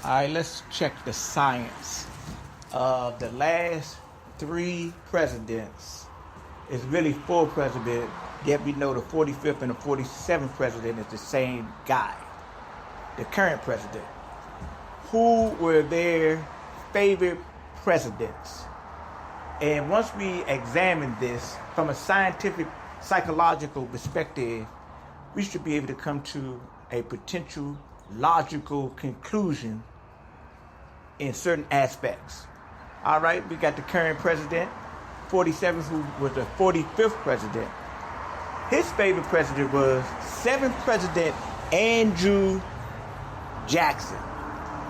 All right, let's check the science of the last three presidents. It's really four presidents, yet we know the 45th and the 47th president is the same guy, the current president. Who were their favorite presidents? And once we examine this from a scientific, psychological perspective, we should be able to come to a potential logical conclusion in certain aspects. All right, we got the current president, 47th, who was the 45th president. His favorite president was 7th President Andrew Jackson.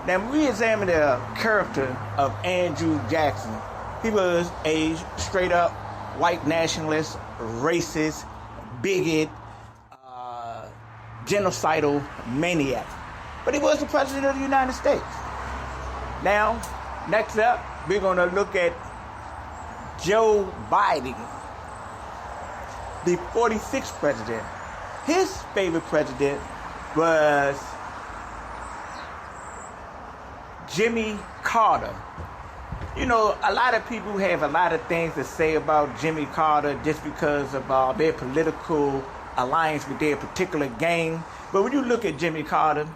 Now, when we examine the character of Andrew Jackson, he was a straight up white nationalist, racist, bigot, genocidal maniac. But he was the president of the United States. Now, next up, we're going to look at Joe Biden, the 46th president. His favorite president was Jimmy Carter. You know, a lot of people have a lot of things to say about Jimmy Carter just because of their political alliance with their particular gang. But when you look at Jimmy Carter,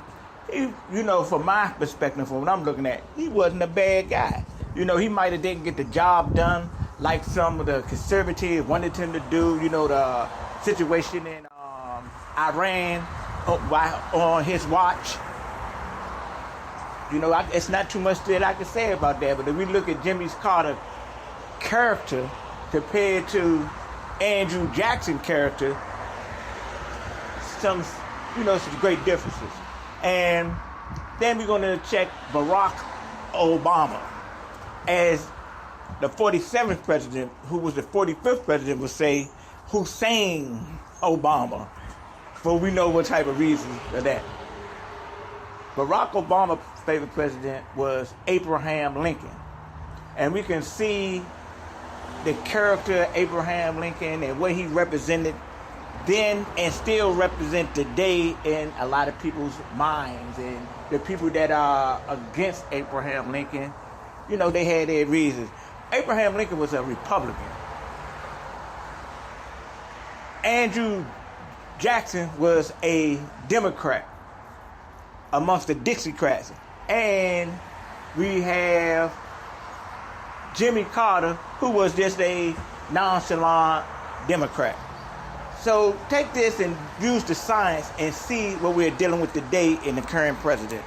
from my perspective, from what I'm looking at, he wasn't a bad guy. You know, he might have didn't get the job done like some of the conservatives wanted him to do. You know, the situation in Iran on his watch. You know, it's not too much that I can say about that. But if we look at Jimmy Carter's character compared to Andrew Jackson's character, some great differences. And then we're going to check Barack Obama as the 47th president, who was the 45th president, would say Hussein Obama. For we know what type of reasons for that. Barack Obama's favorite president was Abraham Lincoln. And we can see the character of Abraham Lincoln and what he represented then and still represent today in a lot of people's minds. And the people that are against Abraham Lincoln, you know, they had their reasons. Abraham Lincoln was a Republican. Andrew Jackson was a Democrat amongst the Dixiecrats. And we have Jimmy Carter, who was just a nonchalant Democrat. So take this and use the science and see what we're dealing with today in the current president.